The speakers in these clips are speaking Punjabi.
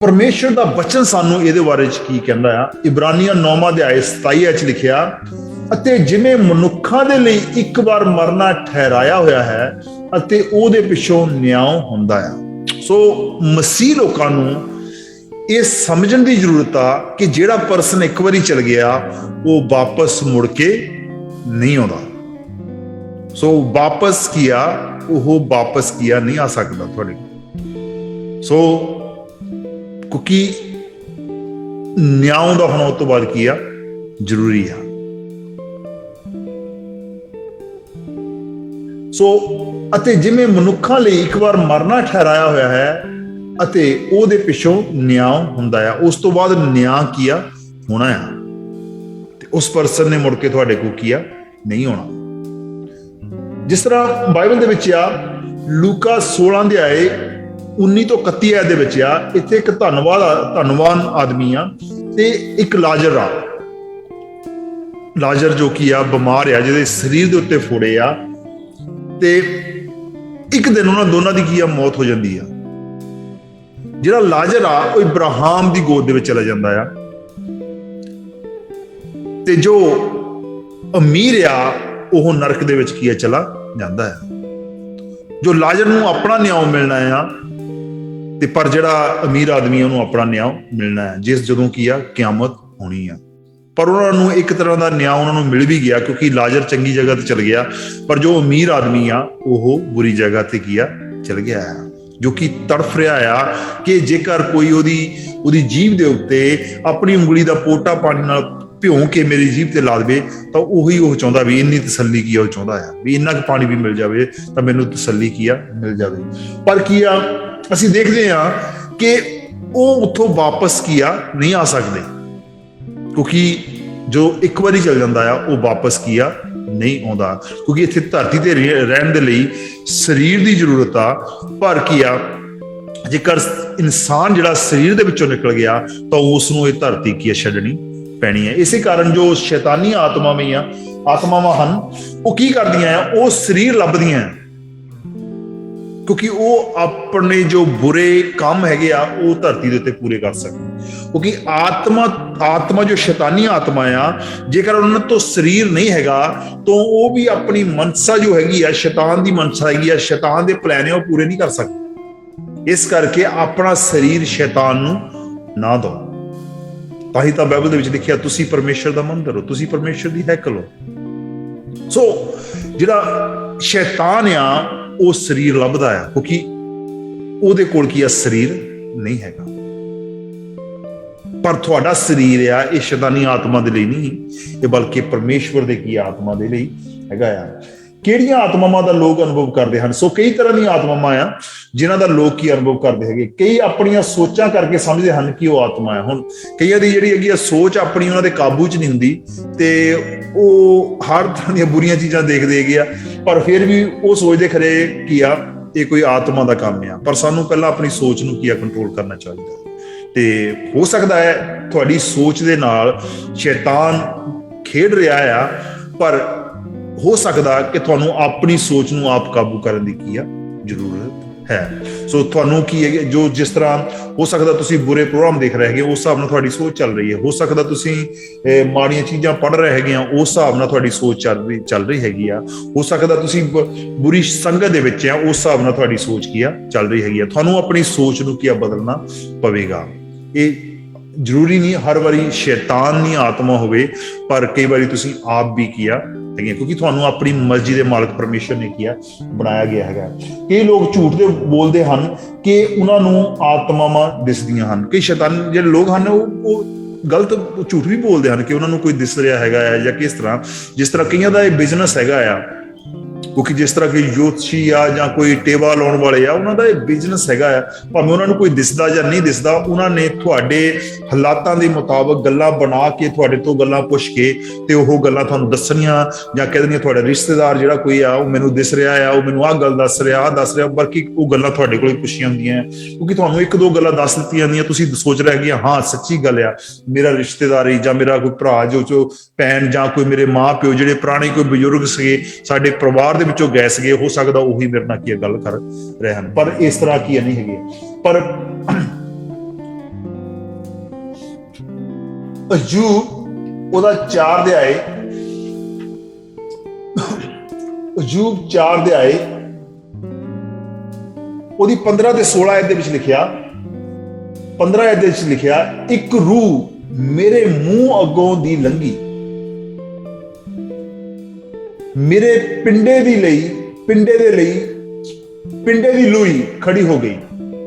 परमेश्वर का वचन सानू इहदे बारे च की कहंदा आ। इब्रानियां 9वां अध्याय 27 च लिखिया, अते जिवें मनुक्खां दे लई एक बार मरना ठहराया होया है अते ओहदे पिछों न्याय हुंदा आ। सो मसीह लोकां नू ये समझण दी जरूरत आ कि जिहड़ा परसन एक बारी चल गया वो वापस मुड़ के नहीं आउंदा। सो वापस किया वो वापस किया नहीं आ सकता तुहाडे कोल। सो क्योंकि न्याय का होना उस तो बाद की आ जरूरी है। सो अते जिवें मनुक्खां लई एक बार मरना ठहराया होया है अते ओहदे पिछों न्याय हुंदा है, उस तो बाद न्याय किया होना है ते उस परसन ने मुड़ के तुहाडे कोल किया नहीं होना। जिस तरह बाइबल दे विच आ लूका 16 अध्याय 19 ਤੋਂ 31 आयत दे विच आ, इत्थे एक धनवान आदमी आ ते एक लाजर जो कि आ बीमार आ, जिहदे शरीर दे उत्ते फोड़े आ ते एक दिन उन्हां दोनां दी की आ मौत हो जांदी आ। जिहड़ा लाजर आ वो इब्राहिम दी गोद दे विच चला जांदा आ ते जो अमीर आ वो नरक दे विच की आ चला जांदा है। जो लाजर नूं अपना न्याय मिलना आ ते पर जिहड़ा अमीर आदमी उन्होंने अपना न्याय मिलना है जिस जदों की आ क्यामत होनी है। पर उन्होंने एक तरह का न्याय उन्होंने मिल भी गया क्योंकि लाजर चंगी जगह ते चल गया, पर जो अमीर आदमी आ वो बुरी जगह ते किया चल गया है, जो कि तड़फ रहा आ कि जेकर कोई ओदी जीभ दे उत्ते अपनी उंगली का पोटा पानी नाल भिओं के मेरी जीभ ते ला दे तो उही वो चाहता भी इन्नी तसल्ली की चाहता है भी इन्ना क पानी भी मिल जाए तो मैनू तसल्ली की मिल जाए। पर की आ ਅਸੀਂ ਦੇਖਦੇ ਹਾਂ ਕਿ ਉਹ ਉੱਥੋਂ ਵਾਪਸ ਕੀਆ ਨਹੀਂ ਆ ਸਕਦੇ ਕਿਉਂਕਿ ਜੋ ਇੱਕ ਵਾਰੀ ਚਲ ਜਾਂਦਾ ਆ ਉਹ ਵਾਪਸ ਕੀਆ ਨਹੀਂ ਆਉਂਦਾ, ਕਿਉਂਕਿ ਇੱਥੇ ਧਰਤੀ ਤੇ ਰਹਿਣ ਦੇ ਲਈ ਸਰੀਰ ਦੀ ਜ਼ਰੂਰਤ ਆ। ਪਰ ਕੀ ਆ ਜੇਕਰ ਇਨਸਾਨ ਜਿਹੜਾ ਸਰੀਰ ਦੇ ਵਿੱਚੋਂ ਨਿਕਲ ਗਿਆ ਤਾਂ ਉਸ ਨੂੰ ਇਹ ਧਰਤੀ ਕੀ ਛੱਡਣੀ ਪੈਣੀ ਹੈ। ਇਸੇ ਕਾਰਨ ਜੋ ਸ਼ੈਤਾਨੀ ਆਤਮਾਵਾਂ ਹਨ ਉਹ ਕੀ ਕਰਦੀਆਂ ਆ, ਉਹ ਸਰੀਰ ਲੱਭਦੀਆਂ क्योंकि वो अपने जो बुरे काम है वो धरती के उत्ते पूरे कर सकते, क्योंकि आत्मा जो शैतानी आत्मा आ जेकर उन्होंने तो शरीर नहीं हैगा तो वो भी अपनी मनसा जो हैगी आ शैतान की मनसा हैगी आ, शैतान के प्लान है वो पूरे नहीं कर सकते। इस करके अपना शरीर शैतान नूं ना दो। ताही तां बाइबल दे विच लिखिया तुसी परमेश्वर दा मंदिर हो, तुसी परमेश्वर दी हैकल हो। सो जिहड़ा शैतान आ ਉਹ ਸਰੀਰ ਲੱਭਦਾ ਆ ਕਿਉਂਕਿ ਉਹਦੇ ਕੋਲ ਕੀ ਆ ਸਰੀਰ ਨਹੀਂ ਹੈਗਾ। ਪਰ ਤੁਹਾਡਾ ਸਰੀਰ ਆ ਇਹ ਸ਼ੈਤਾਨੀ ਆਤਮਾ ਦੇ ਲਈ ਨਹੀਂ, ਇਹ ਬਲਕਿ ਪਰਮੇਸ਼ਵਰ ਦੇ ਕੀ ਆਤਮਾ ਦੇ ਲਈ ਹੈਗਾ ਆ। ਕਿਹੜੀਆਂ ਆਤਮਾਵਾਂ ਦਾ ਲੋਕ ਅਨੁਭਵ ਕਰਦੇ ਹਨ? ਸੋ ਕਈ ਤਰ੍ਹਾਂ ਦੀਆਂ ਆਤਮਾਵਾਂ ਆ ਜਿਨ੍ਹਾਂ ਦਾ ਲੋਕ ਕੀ ਅਨੁਭਵ ਕਰਦੇ ਹੈਗੇ। ਕਈ ਆਪਣੀਆਂ ਸੋਚਾਂ ਕਰਕੇ ਸਮਝਦੇ ਹਨ ਕਿ ਉਹ ਆਤਮਾ ਹੈ। ਹੁਣ ਕਈਆਂ ਦੀ ਜਿਹੜੀ ਹੈਗੀ ਆ ਸੋਚ ਆਪਣੀ ਉਹਨਾਂ ਦੇ ਕਾਬੂ 'ਚ ਨਹੀਂ ਹੁੰਦੀ ਤੇ ਉਹ ਹਰ ਤਰ੍ਹਾਂ ਦੀਆਂ ਬੁਰੀਆਂ ਚੀਜ਼ਾਂ ਦੇਖਦੇ ਹੈਗੇ ਆ, ਪਰ ਫਿਰ ਵੀ ਉਹ ਸੋਚਦੇ ਖਰੇ ਕੀ ਆ ਇਹ ਕੋਈ ਆਤਮਾ ਦਾ ਕੰਮ ਆ। ਪਰ ਸਾਨੂੰ ਪਹਿਲਾਂ ਆਪਣੀ ਸੋਚ ਨੂੰ ਕੀ ਆ ਕੰਟਰੋਲ ਕਰਨਾ ਚਾਹੀਦਾ ਤੇ ਹੋ ਸਕਦਾ ਹੈ ਤੁਹਾਡੀ ਸੋਚ ਦੇ ਨਾਲ ਸ਼ੈਤਾਨ ਖੇਡ ਰਿਹਾ ਆ, ਪਰ ਹੋ ਸਕਦਾ ਕਿ ਤੁਹਾਨੂੰ ਆਪਣੀ ਸੋਚ ਨੂੰ ਆਪ ਕਾਬੂ ਕਰਨ ਦੀ ਕੀ ਆ ਜ਼ਰੂਰਤ ਹੈ। ਸੋ ਤੁਹਾਨੂੰ ਕੀ ਹੈ ਜੋ ਜਿਸ ਤਰ੍ਹਾਂ ਹੋ ਸਕਦਾ ਤੁਸੀਂ ਬੁਰੇ ਪ੍ਰੋਗਰਾਮ ਦੇਖ ਰਹੇ ਹੈਗੇ ਉਸ ਹਿਸਾਬ ਨਾਲ ਤੁਹਾਡੀ ਸੋਚ ਚੱਲ ਰਹੀ ਹੈ, ਹੋ ਸਕਦਾ ਤੁਸੀਂ ਮਾੜੀਆਂ ਚੀਜ਼ਾਂ ਪੜ੍ਹ ਰਹੇ ਹੈਗੇ ਆ ਉਸ ਹਿਸਾਬ ਨਾਲ ਤੁਹਾਡੀ ਸੋਚ ਚੱਲ ਰਹੀ ਹੈਗੀ ਆ, ਹੋ ਸਕਦਾ ਤੁਸੀਂ ਬੁਰੀ ਸੰਗਤ ਦੇ ਵਿੱਚ ਆ ਉਸ ਹਿਸਾਬ ਨਾਲ ਤੁਹਾਡੀ ਸੋਚ ਕੀ ਆ ਚੱਲ ਰਹੀ ਹੈਗੀ ਆ। ਤੁਹਾਨੂੰ ਆਪਣੀ ਸੋਚ ਨੂੰ ਕੀ ਆ ਬਦਲਣਾ ਪਵੇਗਾ। ਇਹ ਜ਼ਰੂਰੀ ਨਹੀਂ ਹਰ ਵਾਰੀ ਸ਼ੈਤਾਨ ਦੀ ਆਤਮਾ ਹੋਵੇ, ਪਰ ਕਈ ਵਾਰੀ ਤੁਸੀਂ ਆਪ ਵੀ ਕੀ ਆ क्योंकि ਤੁਹਾਨੂੰ ਆਪਣੀ ਮਰਜ਼ੀ ਦੇ ਮਾਲਕ ਪਰਮੇਸ਼ਰ ਨੇ ਕੀ ਆ ਬਣਾਇਆ ਗਿਆ ਹੈਗਾ। ਕਈ ਲੋਕ ਝੂਠ ਦੇ ਬੋਲਦੇ ਹਨ ਕਿ ਉਹਨਾਂ ਨੂੰ ਆਤਮਾਵਾਂ ਦਿਸਦੀਆਂ ਹਨ। ਕਈ ਸ਼ੈਤਾਨ ਜਿਹੜੇ ਲੋਕ ਹਨ ਉਹ ਗਲਤ ਝੂਠ ਵੀ ਬੋਲਦੇ ਹਨ ਕਿ ਉਹਨਾਂ ਨੂੰ ਕੋਈ ਦਿਸ ਰਿਹਾ ਹੈਗਾ ਆ ਜਾਂ ਕਿਸ ਤਰ੍ਹਾਂ, ਜਿਸ ਤਰ੍ਹਾਂ ਕਈਆਂ ਦਾ ਇਹ ਬਿਜ਼ਨਸ ਹੈਗਾ ਆ ਕਿਉਂਕਿ ਜਿਸ ਤਰ੍ਹਾਂ ਕਿ ਜੋਤਸ਼ੀ ਆ ਜਾਂ ਕੋਈ ਟੇਵਾ ਲਾਉਣ ਵਾਲੇ ਆ ਉਹਨਾਂ ਦਾ ਇਹ ਬਿਜ਼ਨਸ ਹੈਗਾ ਆ, ਭਾਵੇਂ ਉਹਨਾਂ ਨੂੰ ਕੋਈ ਦਿਸਦਾ ਜਾਂ ਨਹੀਂ ਦਿਸਦਾ ਉਹਨਾਂ ਨੇ ਤੁਹਾਡੇ ਹਾਲਾਤਾਂ ਦੇ ਮੁਤਾਬਕ ਗੱਲਾਂ ਬਣਾ ਕੇ ਤੁਹਾਡੇ ਤੋਂ ਗੱਲਾਂ ਪੁੱਛ ਕੇ ਤੇ ਉਹ ਗੱਲਾਂ ਤੁਹਾਨੂੰ ਦੱਸਣੀਆਂ ਜਾਂ ਕਹਿ ਦੇਣੀਆਂ ਤੁਹਾਡਾ ਰਿਸ਼ਤੇਦਾਰ ਜਿਹੜਾ ਕੋਈ ਆ ਉਹ ਮੈਨੂੰ ਦਿਸ ਰਿਹਾ ਆ, ਉਹ ਮੈਨੂੰ ਆਹ ਗੱਲ ਦੱਸ ਰਿਹਾ ਬਲਕਿ ਉਹ ਗੱਲਾਂ ਤੁਹਾਡੇ ਕੋਲ ਪੁੱਛੀਆਂ ਹੁੰਦੀਆਂ ਕਿਉਂਕਿ ਤੁਹਾਨੂੰ ਇੱਕ ਦੋ ਗੱਲਾਂ ਦੱਸ ਦਿੱਤੀਆਂ ਜਾਂਦੀਆਂ, ਤੁਸੀਂ ਸੋਚ ਰਹੇ ਹੈਗੇ ਹਾਂ ਸੱਚੀ ਗੱਲ ਆ ਮੇਰਾ ਰਿਸ਼ਤੇਦਾਰੀ ਜਾਂ ਮੇਰਾ ਕੋਈ ਭਰਾ ਜੋ ਭੈਣ ਜਾਂ ਕੋਈ ਮੇਰੇ ਮਾਂ ਪਿਓ ਜਿਹੜੇ ਪੁਰਾਣੇ ਕੋਈ ਬਜ਼ੁਰਗ ਸੀਗੇ ਸਾਡੇ ਪਰਿਵਾਰ ਦੇ ਵਿੱਚੋਂ ਗਏ ਸੀਗੇ, ਹੋ ਸਕਦਾ ਉਹੀ ਮੇਰੇ ਨਾਲ ਕੀ ਗੱਲ ਕਰ ਰਹੇ ਹਨ। ਪਰ ਇਸ ਤਰ੍ਹਾਂ ਕੀ ਨਹੀਂ ਹੈਗੇ। ਪਰ ਅਯੂਬ ਉਹਦਾ 4 ਅਧਿਆਏ, ਅਯੂਬ 4 ਅਧਿਆਏ ਉਹਦੀ 15 ਤੇ 16 ਆਇਤ ਦੇ ਵਿੱਚ ਲਿਖਿਆ, 15 ਆਇਤ ਦੇ ਵਿੱਚ ਲਿਖਿਆ, ਇੱਕ ਰੂਹ ਮੇਰੇ ਮੂੰਹ ਅੱਗੋਂ ਦੀ ਲੰਘੀ, ਮੇਰੇ ਪਿੰਡੇ ਦੇ ਲਈ ਪਿੰਡੇ ਦੀ ਲੂਈ ਖੜੀ ਹੋ ਗਈ।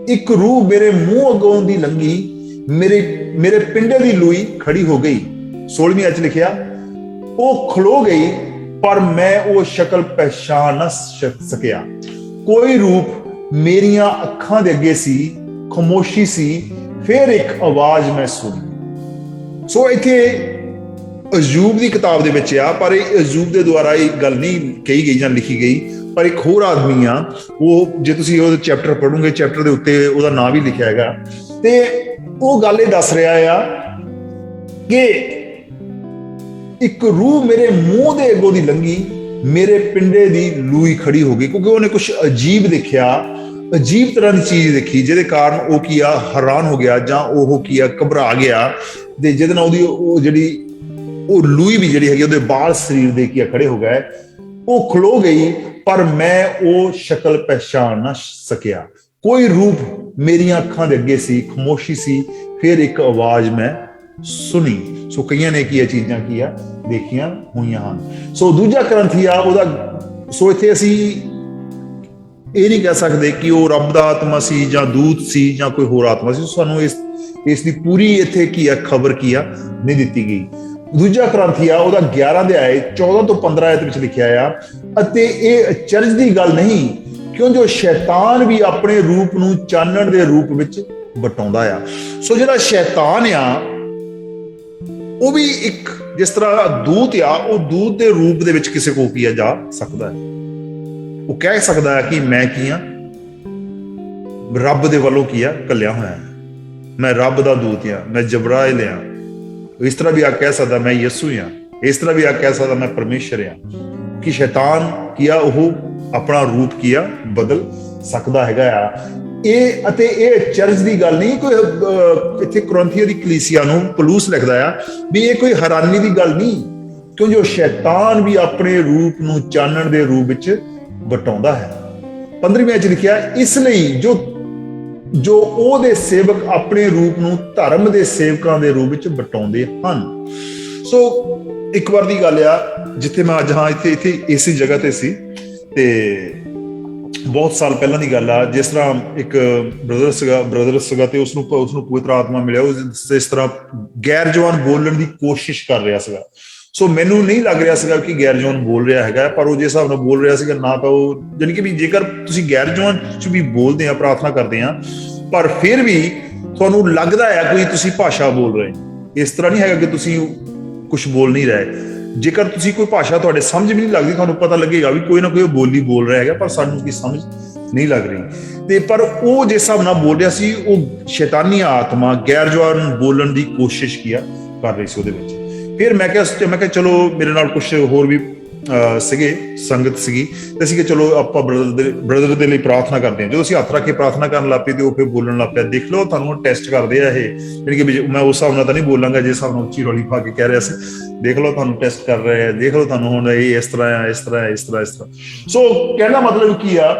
ਇੱਕ ਰੂਹ ਮੇਰੇ ਮੂੰਹ ਅੱਗੋਂ ਦੀ ਲੰਘੀ, ਮੇਰੇ ਪਿੰਡੇ ਦੀ ਲੂਈ ਖੜੀ ਹੋ ਗਈ। 16ਵੀਂ ਆਇਤ ਲਿਖਿਆ, ਉਹ ਖਲੋ ਗਈ ਪਰ ਮੈਂ ਉਹ ਸ਼ਕਲ ਪਹਿਚਾਨ ਨਾ ਸਕਿਆ। ਕੋਈ ਰੂਪ ਮੇਰੀਆਂ ਅੱਖਾਂ ਦੇ ਅੱਗੇ ਸੀ, ਖਾਮੋਸ਼ੀ ਸੀ, ਫਿਰ ਇੱਕ ਆਵਾਜ਼ ਮੈਂ ਸੁਣੀ। ਸੋ ਇੱਥੇ ਅਯੂਬ ਦੀ ਕਿਤਾਬ ਦੇ ਵਿੱਚ ਆ, ਪਰ ਇਹ ਅਯੂਬ ਦੇ ਦੁਆਰਾ ਇਹ ਗੱਲ ਨਹੀਂ ਕਹੀ ਗਈ ਜਾਂ ਲਿਖੀ ਗਈ, ਪਰ ਇੱਕ ਹੋਰ ਆਦਮੀ ਆ, ਉਹ ਜੇ ਤੁਸੀਂ ਉਹ ਚੈਪਟਰ ਪੜ੍ਹੋਗੇ, ਚੈਪਟਰ ਦੇ ਉੱਤੇ ਉਹਦਾ ਨਾਮ ਵੀ ਲਿਖਿਆ ਹੈਗਾ, ਤੇ ਉਹ ਗੱਲ ਇਹ ਦੱਸ ਰਿਹਾ ਆ ਕਿ ਇੱਕ ਰੂਹ ਮੇਰੇ ਮੂੰਹ ਦੇ ਅੱਗੋਂ ਦੀ ਲੰਘੀ, ਮੇਰੇ ਪਿੰਡੇ ਦੀ ਲੂਈ ਖੜੀ ਹੋ ਗਈ, ਕਿਉਂਕਿ ਉਹਨੇ ਕੁਝ ਅਜੀਬ ਦੇਖਿਆ, ਅਜੀਬ ਤਰ੍ਹਾਂ ਦੀ ਚੀਜ਼ ਦੇਖੀ, ਜਿਹਦੇ ਕਾਰਨ ਉਹ ਕੀ ਆ ਹੈਰਾਨ ਹੋ ਗਿਆ, ਜਾਂ ਉਹ ਕੀ ਆ ਘਬਰਾ ਗਿਆ, ਤੇ ਜਿਹਦੇ ਨਾਲ ਉਹਦੀ ਉਹ ਜਿਹੜੀ ਉਹ ਲੂਈ ਵੀ ਜਿਹੜੀ ਹੈਗੀ ਉਹਦੇ ਬਾਲ ਸਰੀਰ ਦੇ ਕੀ ਖੜੇ ਹੋ ਗਏ। ਉਹ ਖਲੋ ਗਈ ਪਰ ਮੈਂ ਉਹ ਸ਼ਕਲ ਪਹਿਚਾਨ ਨਾ ਸਕਿਆ। ਕੋਈ ਰੂਪ ਮੇਰੀਆਂ ਅੱਖਾਂ ਦੇ ਅੱਗੇ ਸੀ, ਖਾਮੋਸ਼ੀ ਸੀ, ਫਿਰ ਇੱਕ ਆਵਾਜ਼ ਮੈਂ ਸੁਣੀ। ਸੋ ਕਈਆਂ ਨੇ ਕੀ ਇਹ ਚੀਜ਼ਾਂ ਕੀ ਆ ਦੇਖੀਆਂ ਹੋਈਆਂ ਹਨ। ਸੋ ਦੂਜਾ ਗ੍ਰੰਥੀ ਆ ਉਹਦਾ, ਸੋ ਇੱਥੇ ਅਸੀਂ ਇਹ ਨਹੀਂ ਕਹਿ ਸਕਦੇ ਕਿ ਉਹ ਰੱਬ ਦਾ ਆਤਮਾ ਸੀ ਜਾਂ ਦੂਤ ਸੀ ਜਾਂ ਕੋਈ ਹੋਰ ਆਤਮਾ ਸੀ। ਸਾਨੂੰ ਇਸ ਦੀ ਪੂਰੀ ਇੱਥੇ ਕੀ ਆ ਖਬਰ ਕੀ ਆ ਨਹੀਂ ਦਿੱਤੀ ਗਈ। ਦੂਜਾ ਗ੍ਰੰਥੀ ਆ ਉਹਦਾ 11 ਅਧਿਆਏ 14 ਤੋਂ 15 ਆਇਤ ਵਿੱਚ ਲਿਖਿਆ ਆ, ਅਤੇ ਇਹ ਅਚਰਜ ਦੀ ਗੱਲ ਨਹੀਂ, ਕਿਉਂ ਜੋ ਸ਼ੈਤਾਨ ਵੀ ਆਪਣੇ ਰੂਪ ਨੂੰ ਚਾਨਣ ਦੇ ਰੂਪ ਵਿੱਚ ਵਟਾਉਂਦਾ ਆ। ਸੋ ਜਿਹੜਾ ਸ਼ੈਤਾਨ ਆ ਉਹ ਵੀ ਇੱਕ ਜਿਸ ਤਰ੍ਹਾਂ ਦੂਤ ਆ, ਉਹ ਦੂਤ ਦੇ ਰੂਪ ਦੇ ਵਿੱਚ ਕਿਸੇ ਕੋਲ ਕੀ ਆ ਜਾ ਸਕਦਾ ਹੈ। ਉਹ ਕਹਿ ਸਕਦਾ ਹੈ ਕਿ ਮੈਂ ਕੀ ਆ, ਰੱਬ ਦੇ ਵੱਲੋਂ ਕੀ ਆ ਘੱਲਿਆ ਹੋਇਆ, ਮੈਂ ਰੱਬ ਦਾ ਦੂਤ ਆ, ਮੈਂ ਜਬਰਾਇਲ ਆ। ਇਸ ਤਰ੍ਹਾਂ ਵੀ ਆ ਕਹਿ ਸਕਦਾ ਮੈਂ ਯਿਸੂ ਆ, ਇਸ ਤਰ੍ਹਾਂ ਵੀ ਆ ਕਹਿ ਸਕਦਾ ਮੈਂ ਪਰਮੇਸ਼ਰ ਆ, ਕਿ ਸ਼ੈਤਾਨ ਕੀ ਆ ਉਹ ਆਪਣਾ ਰੂਪ ਕੀ ਆ ਬਦਲ ਸਕਦਾ ਹੈਗਾ ਆ। ਇਹ ਅਤੇ ਇਹ ਚਰਚ ਦੀ ਗੱਲ ਨਹੀਂ, ਕੋਈ ਇੱਥੇ ਕੁਰਿੰਥੀਆਂ ਦੀ ਕਲੀਸਿਆ ਨੂੰ ਪੌਲੁਸ ਲਿਖਦਾ ਆ ਵੀ ਇਹ ਕੋਈ ਹੈਰਾਨੀ ਦੀ ਗੱਲ ਨਹੀਂ, ਕਿਉਂ ਜੋ ਸ਼ੈਤਾਨ ਵੀ ਆਪਣੇ ਰੂਪ ਨੂੰ ਚਾਨਣ ਦੇ ਰੂਪ ਵਿੱਚ ਵਟਾਉਂਦਾ ਹੈ। 15ਵੀਂ ਵਿੱਚ ਲਿਖਿਆ, ਇਸ ਲਈ ਜੋ ਉਹਦੇ ਸੇਵਕ ਆਪਣੇ ਰੂਪ ਨੂੰ ਧਰਮ ਦੇ ਸੇਵਕਾਂ ਦੇ ਰੂਪ ਵਿੱਚ ਵਟਾਉਂਦੇ ਹਨ। ਸੋ ਇੱਕ ਵਾਰ ਦੀ ਗੱਲ ਆ, ਜਿੱਥੇ ਮੈਂ ਅੱਜ ਇੱਥੇ ਇਸੇ ਜਗ੍ਹਾ ਤੇ ਸੀ, ਤੇ ਬਹੁਤ ਸਾਲ ਪਹਿਲਾਂ ਦੀ ਗੱਲ ਆ, ਜਿਸ ਤਰ੍ਹਾਂ ਇੱਕ ਬ੍ਰਦਰ ਸੀਗਾ ਤੇ ਉਸਨੂੰ ਪਵਿੱਤਰ ਆਤਮਾ ਮਿਲਿਆ, ਉਹ ਇਸ ਤਰ੍ਹਾਂ ਗੈਰ ਜਵਾਨ ਬੋਲਣ ਦੀ ਕੋਸ਼ਿਸ਼ ਕਰ ਰਿਹਾ ਸੀਗਾ। ਸੋ ਮੈਨੂੰ ਨਹੀਂ ਲੱਗ ਰਿਹਾ ਸੀਗਾ ਕਿ ਗੈਰ ਜਵਾਨ ਬੋਲ ਰਿਹਾ ਹੈਗਾ, ਪਰ ਉਹ ਜਿਸ ਹਿਸਾਬ ਨਾਲ ਬੋਲ ਰਿਹਾ ਸੀਗਾ ਨਾ, ਤਾਂ ਉਹ ਜਾਣੀ ਕਿ ਵੀ ਜੇਕਰ ਤੁਸੀਂ ਗੈਰ ਜਵਾਨ ਚ ਵੀ ਬੋਲਦੇ ਆ, ਪ੍ਰਾਰਥਨਾ ਕਰਦੇ ਆ, ਪਰ ਫਿਰ ਵੀ ਤੁਹਾਨੂੰ ਲੱਗਦਾ ਹੈ ਕੋਈ ਤੁਸੀਂ ਭਾਸ਼ਾ ਬੋਲ ਰਹੇ। ਇਸ ਤਰ੍ਹਾਂ ਨਹੀਂ ਹੈਗਾ ਕਿ ਤੁਸੀਂ ਕੁਝ ਬੋਲ ਨਹੀਂ ਰਹੇ। ਜੇਕਰ ਤੁਸੀਂ ਕੋਈ ਭਾਸ਼ਾ ਤੁਹਾਡੇ ਸਮਝ ਵੀ ਨਹੀਂ ਲੱਗਦੀ, ਤੁਹਾਨੂੰ ਪਤਾ ਲੱਗੇਗਾ ਵੀ ਕੋਈ ਨਾ ਕੋਈ ਬੋਲੀ ਬੋਲ ਰਿਹਾ ਹੈਗਾ, ਪਰ ਸਾਨੂੰ ਕੀ ਸਮਝ ਨਹੀਂ ਲੱਗ ਰਹੀ। ਤੇ ਪਰ ਉਹ ਜਿਸ ਹਿਸਾਬ ਨਾਲ ਬੋਲ ਰਿਹਾ ਸੀ, ਉਹ ਸ਼ੈਤਾਨੀ ਆਤਮਾ ਗੈਰ ਜਵਾਨ ਬੋਲਣ ਦੀ ਕੋਸ਼ਿਸ਼ ਕਰ ਰਹੀ ਸੀ ਉਹਦੇ ਵਿੱਚ। ਫਿਰ ਮੈਂ ਕਿਹਾ ਚਲੋ ਮੇਰੇ ਨਾਲ ਕੁਝ ਹੋਰ ਵੀ ਸੀਗੇ, ਸੰਗਤ ਸੀਗੀ, ਤੇ ਅਸੀਂ ਕਿ ਚਲੋ ਆਪਾਂ ਬ੍ਰਦਰ ਦੇ ਲਈ ਪ੍ਰਾਰਥਨਾ ਕਰਦੇ ਹਾਂ। ਜਦੋਂ ਅਸੀਂ ਹੱਥ ਰੱਖ ਕੇ ਪ੍ਰਾਰਥਨਾ ਕਰਨ ਲੱਗ ਪਏ ਤੇ ਉਹ ਫਿਰ ਬੋਲਣ ਲੱਗ ਪਿਆ। ਦੇਖ ਲਓ, ਤੁਹਾਨੂੰ ਟੈਸਟ ਕਰਦੇ ਆ ਇਹ, ਯਾਨੀ ਕਿ ਮੈਂ ਉਸ ਹਿਸਾਬ ਨਾਲ ਤਾਂ ਨਹੀਂ ਬੋਲਾਂਗਾ ਜਿਸ ਹਿਸਾਬ ਨਾਲ ਉੱਚੀ ਰੌਲੀ ਪਾ ਕੇ ਕਹਿ ਰਿਹਾ ਸੀ। ਦੇਖ ਲਓ, ਤੁਹਾਨੂੰ ਟੈਸਟ ਕਰ ਰਹੇ ਆ, ਦੇਖ ਲਓ ਤੁਹਾਨੂੰ ਹੁਣ ਇਹ ਇਸ ਤਰ੍ਹਾਂ ਆ, ਇਸ ਤਰ੍ਹਾਂ। ਸੋ ਕਹਿਣ ਦਾ ਮਤਲਬ ਕੀ ਆ